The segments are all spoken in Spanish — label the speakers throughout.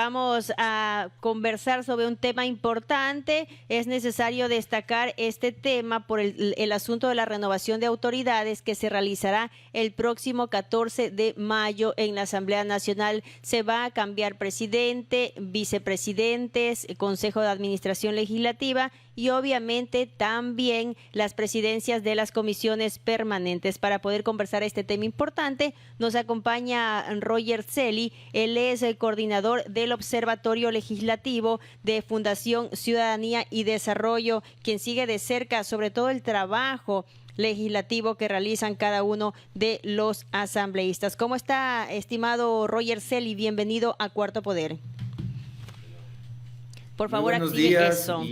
Speaker 1: vamos a conversar sobre un tema importante. Es necesario destacar este tema por el asunto de la renovación de autoridades que se realizará el próximo 14 de mayo en la Asamblea Nacional. Se va a cambiar presidente, vicepresidentes, Consejo de Administración Legislativa y obviamente también las presidencias de las comisiones permanentes. Para poder conversar este tema importante, nos acompaña Roger Celi. Él es el coordinador del Observatorio Legislativo de Fundación Ciudadanía y Desarrollo, quien sigue de cerca sobre todo el trabajo legislativo que realizan cada uno de los asambleístas. ¿Cómo está, estimado Roger Celi? Bienvenido a Cuarto Poder. Por
Speaker 2: Muy
Speaker 1: favor,
Speaker 2: buenos
Speaker 1: active
Speaker 2: días
Speaker 1: eso.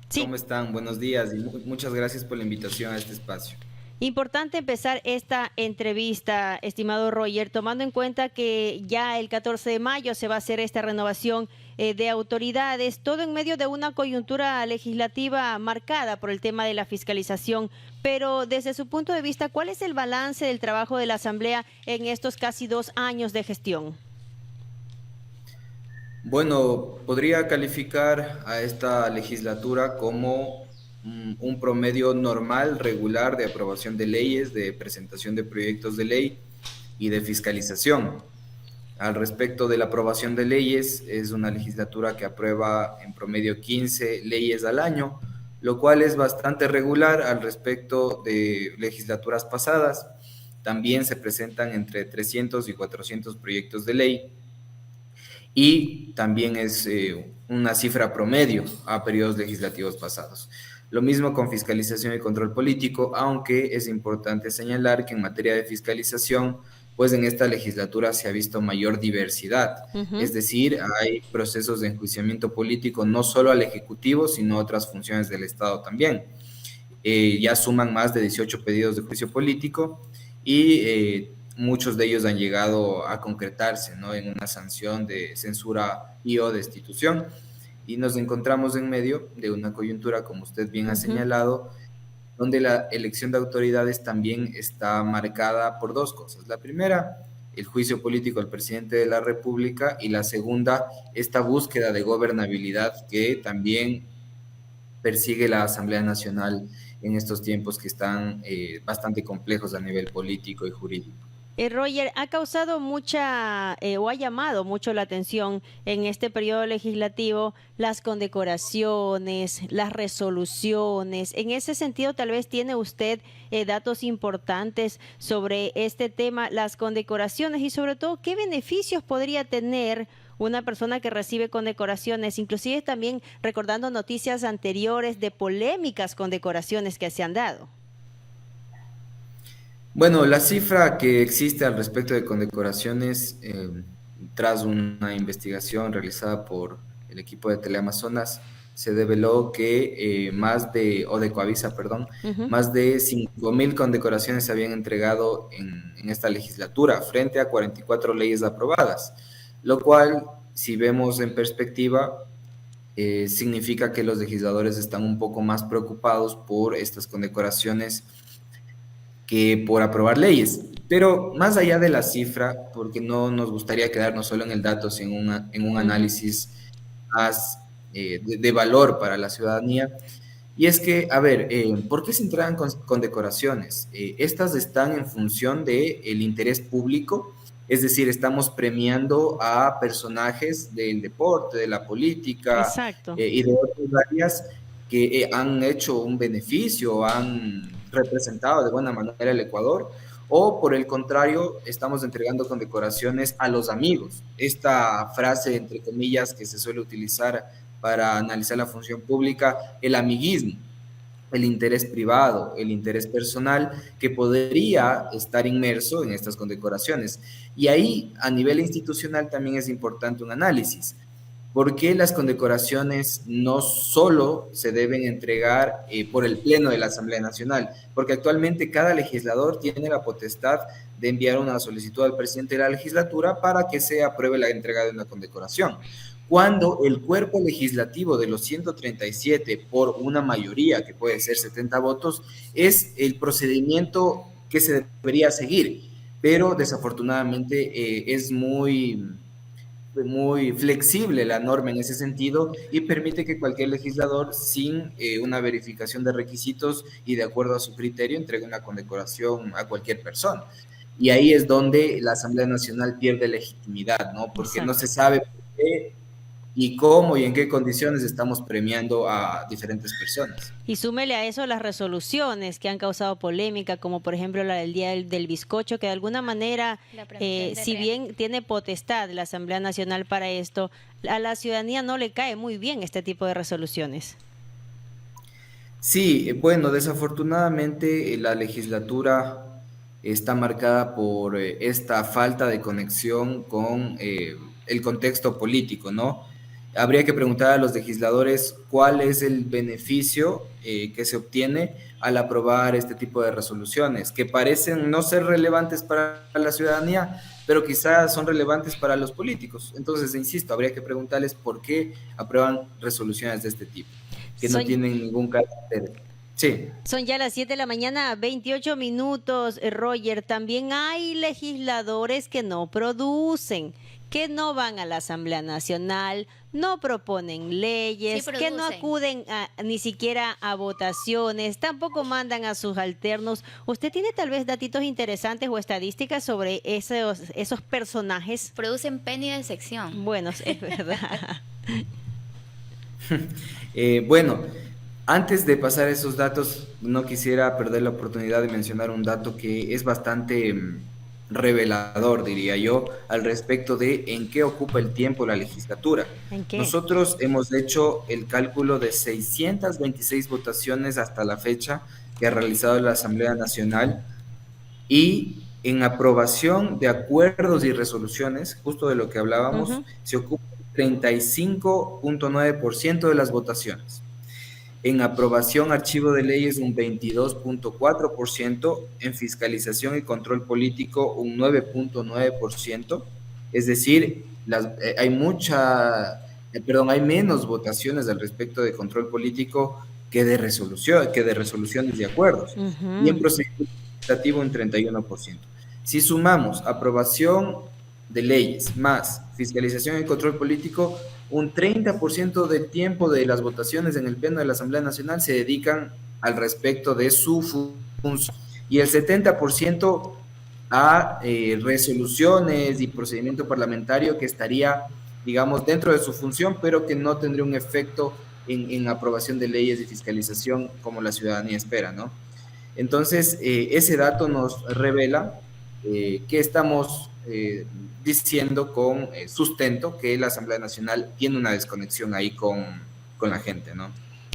Speaker 1: Sí.
Speaker 2: ¿Cómo están? Buenos días y muchas gracias por la invitación a este espacio.
Speaker 1: Importante empezar esta entrevista, estimado Roger, tomando en cuenta que ya el 14 de mayo se va a hacer esta renovación de autoridades, todo en medio de una coyuntura legislativa marcada por el tema de la fiscalización. Pero desde su punto de vista, ¿cuál es el balance del trabajo de la Asamblea en estos casi 2 años de gestión?
Speaker 2: Bueno, podría calificar a esta legislatura como un promedio normal, regular de aprobación de leyes, de presentación de proyectos de ley y de fiscalización. Al respecto de la aprobación de leyes, es una legislatura que aprueba en promedio 15 leyes al año, lo cual es bastante regular al respecto de legislaturas pasadas. También se presentan entre 300 y 400 proyectos de ley y también es una cifra promedio a periodos legislativos pasados. Lo mismo con fiscalización y control político, aunque es importante señalar que en materia de fiscalización, pues en esta legislatura se ha visto mayor diversidad, es decir, hay procesos de enjuiciamiento político no solo al Ejecutivo, sino a otras funciones del Estado también. Ya suman más de 18 pedidos de juicio político y muchos de ellos han llegado a concretarse, ¿no?, en una sanción de censura y o destitución. Y nos encontramos en medio de una coyuntura, como usted bien ha señalado, donde la elección de autoridades también está marcada por dos cosas. La primera, el juicio político al presidente de la República, y la segunda, esta búsqueda de gobernabilidad que también persigue la Asamblea Nacional en estos tiempos que están bastante complejos a nivel político y jurídico.
Speaker 1: Roger, ha causado mucha o ha llamado mucho la atención en este periodo legislativo las condecoraciones, las resoluciones. En ese sentido, tal vez tiene usted datos importantes sobre este tema, las condecoraciones y sobre todo qué beneficios podría tener una persona que recibe condecoraciones, inclusive también recordando noticias anteriores de polémicas condecoraciones que se han dado.
Speaker 2: Bueno, la cifra que existe al respecto de condecoraciones, tras una investigación realizada por el equipo de Teleamazonas, se develó que o de Coavisa, perdón,
Speaker 1: Ujú.
Speaker 2: más de 5.000 condecoraciones se habían entregado en esta legislatura, frente a 44 leyes aprobadas, lo cual, si vemos en perspectiva, significa que los legisladores están un poco más preocupados por estas condecoraciones que por aprobar leyes. Pero más allá de la cifra, porque no nos gustaría quedarnos solo en el dato, sino en un
Speaker 1: Ujú.
Speaker 2: análisis más de valor para la ciudadanía. Y es que, a ver, ¿por qué se entregan condecoraciones? Estas están en función del interés público, es decir, estamos premiando a personajes del deporte, de la política
Speaker 1: Exacto.
Speaker 2: y de otras áreas que han hecho un beneficio, han representado de buena manera el Ecuador, o por el contrario, estamos entregando condecoraciones a los amigos. Esta frase, entre comillas, que se suele utilizar para analizar la función pública, el amiguismo, el interés privado, el interés personal, que podría estar inmerso en estas condecoraciones. Y ahí, a nivel institucional, también es importante un análisis. ¿Por qué las condecoraciones no solo se deben entregar por el Pleno de la Asamblea Nacional? Porque actualmente cada legislador tiene la potestad de enviar una solicitud al presidente de la legislatura para que se apruebe la entrega de una condecoración. Cuando el cuerpo legislativo de los 137, por una mayoría, que puede ser 70 votos, es el procedimiento que se debería seguir. Pero desafortunadamente es muy muy flexible la norma en ese sentido y permite que cualquier legislador, sin una verificación de requisitos y de acuerdo a su criterio, entregue una condecoración a cualquier persona. Y ahí es donde la Asamblea Nacional pierde legitimidad, ¿no? Porque no se
Speaker 1: Exacto.
Speaker 2: sabe por qué y cómo y en qué condiciones estamos premiando a diferentes personas.
Speaker 1: Y súmele a eso las resoluciones que han causado polémica, como por ejemplo la del Día del Bizcocho, que de alguna manera,
Speaker 3: La premiación de
Speaker 1: si
Speaker 3: REN.
Speaker 1: bien tiene potestad la Asamblea Nacional para esto, a la ciudadanía no le cae muy bien este tipo de resoluciones.
Speaker 2: Sí, bueno, desafortunadamente la legislatura está marcada por esta falta de conexión con el contexto político, ¿no? Habría que preguntar a los legisladores cuál es el beneficio que se obtiene al aprobar este tipo de resoluciones, que parecen no ser relevantes para la ciudadanía, pero quizás son relevantes para los políticos. Entonces, insisto, habría que preguntarles por qué aprueban resoluciones de este tipo, que no
Speaker 1: Son,
Speaker 2: tienen ningún carácter. Sí.
Speaker 1: son ya las 7 de la mañana, 28 minutos, Roger. También hay legisladores que no producen, que no van a la Asamblea Nacional, no proponen
Speaker 3: Sí
Speaker 1: leyes, que no
Speaker 3: producen.
Speaker 1: acuden ni siquiera a votaciones, tampoco mandan a sus alternos. ¿Usted tiene tal vez datitos interesantes o estadísticas sobre esos personajes?
Speaker 3: Producen pena y decepción.
Speaker 1: Bueno, es verdad.
Speaker 2: Bueno, antes de pasar esos datos, no quisiera perder la oportunidad de mencionar un dato que es bastante revelador, diría yo, al respecto de en qué ocupa el tiempo la legislatura.
Speaker 1: ¿En qué?
Speaker 2: Nosotros hemos hecho el cálculo de 626 votaciones hasta la fecha que ha realizado la Asamblea Nacional y en aprobación de acuerdos y resoluciones, justo de lo que hablábamos,
Speaker 1: Ujú.
Speaker 2: se ocupa el 35,9% de las votaciones. En aprobación archivo de leyes un 22,4%, en fiscalización y control político un 9,9%, es decir, hay menos votaciones al respecto de control político que de resoluciones y acuerdos. Y en
Speaker 1: Ujú.
Speaker 2: procedimiento legislativo un 31%. Si sumamos aprobación de leyes más fiscalización y control político, un 30% del tiempo de las votaciones en el Pleno de la Asamblea Nacional se dedican al respecto de su función y el 70% a resoluciones y procedimiento parlamentario que estaría, digamos, dentro de su función, pero que no tendría un efecto en aprobación de leyes y fiscalización como la ciudadanía espera, ¿no? Entonces, ese dato nos revela que estamos diciendo con sustento que la Asamblea Nacional tiene una desconexión ahí con la gente, ¿no?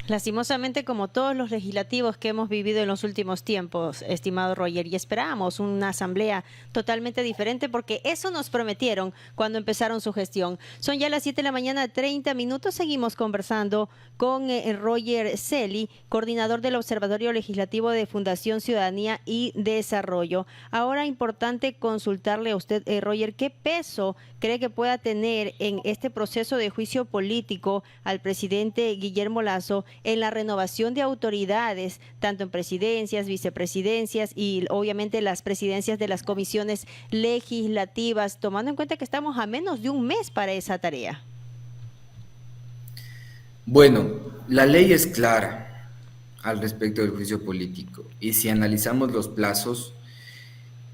Speaker 1: Lastimosamente, como todos los legislativos que hemos vivido en los últimos tiempos, estimado Roger, y esperábamos una asamblea totalmente diferente porque eso nos prometieron cuando empezaron su gestión. Son ya las 7 de la mañana, 30 minutos. Seguimos conversando con Roger Celi, coordinador del Observatorio Legislativo de Fundación Ciudadanía y Desarrollo. Ahora, importante consultarle a usted, Roger, ¿qué peso cree que pueda tener en este proceso de juicio político al presidente Guillermo Lasso en la renovación de autoridades, tanto en presidencias, vicepresidencias y obviamente las presidencias de las comisiones legislativas, tomando en cuenta que estamos a menos de un mes para esa tarea?
Speaker 2: Bueno, la ley es clara al respecto del juicio político y si analizamos los plazos,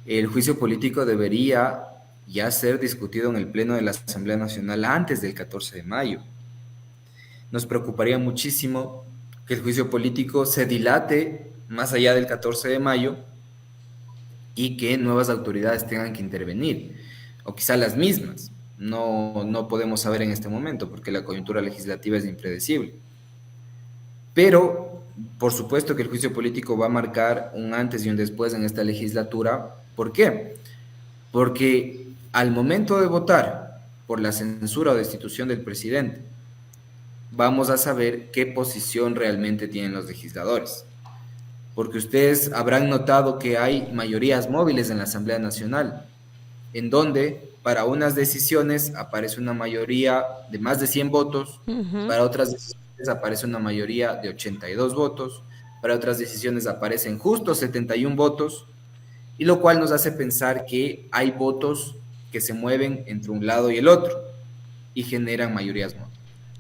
Speaker 2: el juicio político debería ya ser discutido en el Pleno de la Asamblea Nacional antes del 14 de mayo. Nos preocuparía muchísimo que el juicio político se dilate más allá del 14 de mayo y que nuevas autoridades tengan que intervenir, o quizá las mismas. No podemos saber en este momento porque la coyuntura legislativa es impredecible. Pero, por supuesto que el juicio político va a marcar un antes y un después en esta legislatura. ¿Por qué? Porque al momento de votar por la censura o destitución del presidente, vamos a saber qué posición realmente tienen los legisladores. Porque ustedes habrán notado que hay mayorías móviles en la Asamblea Nacional, en donde para unas decisiones aparece una mayoría de más de 100 votos,
Speaker 1: Ujú.
Speaker 2: para otras decisiones aparece una mayoría de 82 votos, para otras decisiones aparecen justo 71 votos, y lo cual nos hace pensar que hay votos que se mueven entre un lado y el otro. y generan mayorías.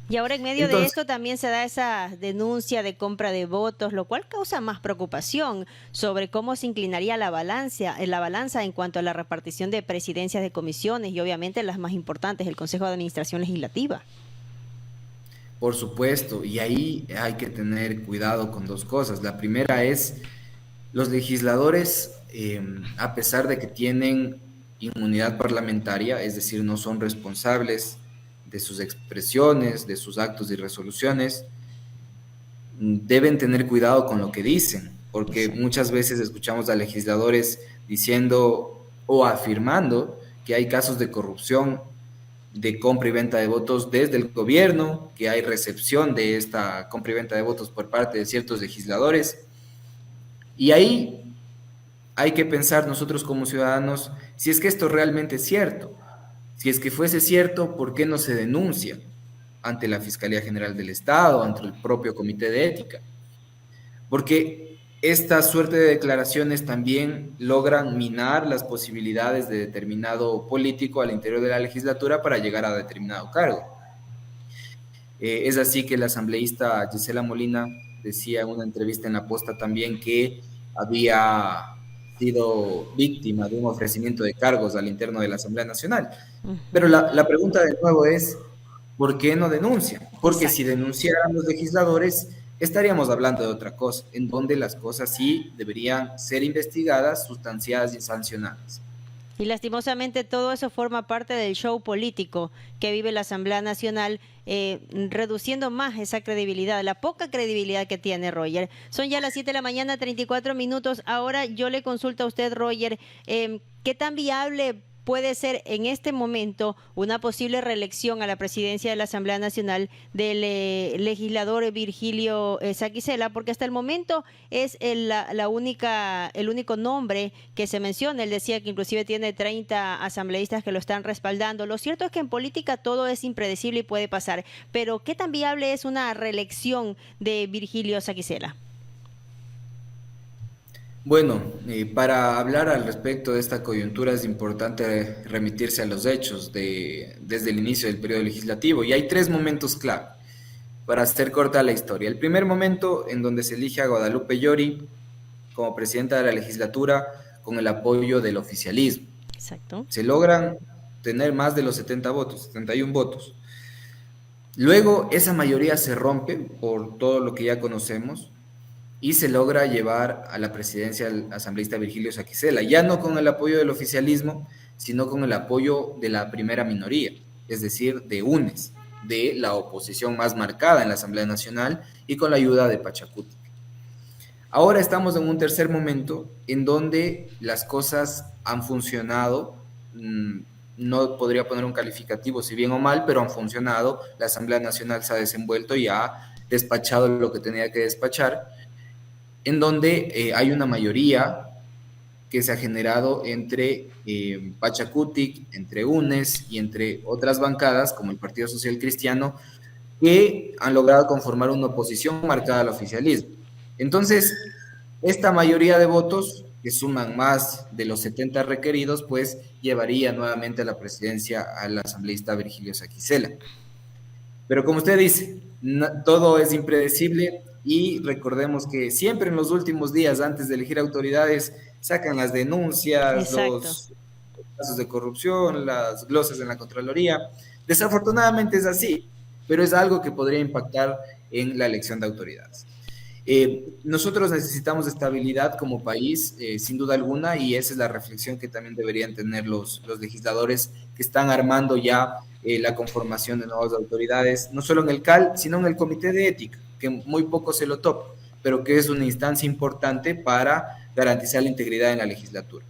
Speaker 1: Y ahora en medio de
Speaker 2: Entonces,
Speaker 1: esto también se da esa denuncia de compra de votos, lo cual causa más preocupación sobre cómo se inclinaría la balanza en cuanto a la repartición de presidencias de comisiones y obviamente las más importantes, el Consejo de Administración Legislativa.
Speaker 2: por supuesto, y ahí hay que tener cuidado con dos cosas. La primera es, los legisladores, a pesar de que tienen inmunidad parlamentaria, es decir, no son responsables de sus expresiones, de sus actos y resoluciones, deben tener cuidado con lo que dicen, porque
Speaker 1: Exacto.
Speaker 2: muchas veces escuchamos a legisladores diciendo o afirmando que hay casos de corrupción, de compra y venta de votos desde el gobierno, que hay recepción de esta compra y venta de votos por parte de ciertos legisladores. Y ahí hay que pensar nosotros como ciudadanos si es que esto realmente es cierto. Si es que fuese cierto, ¿por qué no se denuncia ante la Fiscalía General del Estado, ante el propio Comité de Ética? Porque esta suerte de declaraciones también logran minar las posibilidades de determinado político al interior de la legislatura para llegar a determinado cargo. Es así que el asambleísta Gisela Molina decía en una entrevista en La Posta también que había sido víctima de un ofrecimiento de cargos al interno de la Asamblea Nacional. Pero
Speaker 1: Ujú.
Speaker 2: la pregunta de nuevo es, ¿por qué no denuncian? Porque si
Speaker 1: Exacto.
Speaker 2: denunciaran los legisladores, estaríamos hablando de otra cosa, en donde las cosas sí deberían ser investigadas, sustanciadas y sancionadas.
Speaker 1: Y lastimosamente todo eso forma parte del show político que vive la Asamblea Nacional, reduciendo más esa credibilidad, la poca credibilidad que tiene Roger. Son ya las 7 de la mañana, 34 minutos. Ahora yo le consulto a usted, Roger, ¿qué tan viable puede ser en este momento una posible reelección a la presidencia de la Asamblea Nacional del legislador Virgilio Saquicela? Porque hasta el momento es el único nombre que se menciona. Él decía que inclusive tiene 30 asambleístas que lo están respaldando. Lo cierto es que en política todo es impredecible y puede pasar, pero ¿qué tan viable es una reelección de Virgilio Saquicela?
Speaker 2: Bueno, para hablar al respecto de esta coyuntura es importante remitirse a los hechos desde el inicio del periodo legislativo y hay tres momentos clave para hacer corta la historia. El primer momento en donde se elige a Guadalupe Llori como presidenta de la legislatura con el apoyo del oficialismo.
Speaker 1: Exacto.
Speaker 2: Se logran tener más de los 70 votos, 71 votos. Luego esa mayoría se rompe por todo lo que ya conocemos y se logra llevar a la presidencia al asambleísta Virgilio Saquicela, ya no con el apoyo del oficialismo, sino con el apoyo de la primera minoría, es decir, de UNES, de la oposición más marcada en la Asamblea Nacional y con la ayuda de Pachacuti. Ahora estamos en un tercer momento en donde las cosas han funcionado, no podría poner un calificativo si bien o mal, pero han funcionado, la Asamblea Nacional se ha desenvuelto y ha despachado lo que tenía que despachar, en donde hay una mayoría que se ha generado entre Pachacutic, entre UNES y entre otras bancadas, como el Partido Social Cristiano, que han logrado conformar una oposición marcada al oficialismo. Entonces, esta mayoría de votos, que suman más de los 70 requeridos, pues llevaría nuevamente a la presidencia al asambleísta Virgilio Saquicela. Pero como usted dice, todo es impredecible y recordemos que siempre en los últimos días, antes de elegir autoridades, sacan las denuncias,
Speaker 1: Exacto.
Speaker 2: los casos de corrupción, las glosas en la Contraloría. Desafortunadamente es así, pero es algo que podría impactar en la elección de autoridades. Nosotros necesitamos estabilidad como país, sin duda alguna, y esa es la reflexión que también deberían tener los legisladores que están armando ya la conformación de nuevas autoridades, no solo en el CAL, sino en el Comité de Ética, que muy poco se lo toca, pero que es una instancia importante para garantizar la integridad en la legislatura.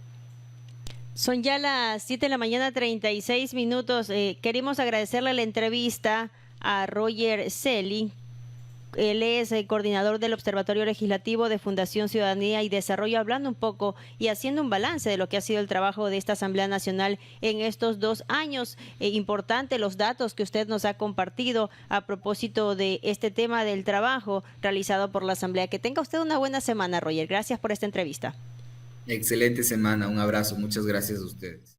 Speaker 1: Son ya las 7 de la mañana, 36 minutos. Queremos agradecerle la entrevista a Roger Celi. Él es el coordinador del Observatorio Legislativo de Fundación Ciudadanía y Desarrollo, hablando un poco y haciendo un balance de lo que ha sido el trabajo de esta Asamblea Nacional en estos 2 años. Importante los datos que usted nos ha compartido a propósito de este tema del trabajo realizado por la Asamblea. Que tenga usted una buena semana, Roger. Gracias por esta entrevista.
Speaker 2: Excelente semana, un abrazo, muchas gracias a ustedes.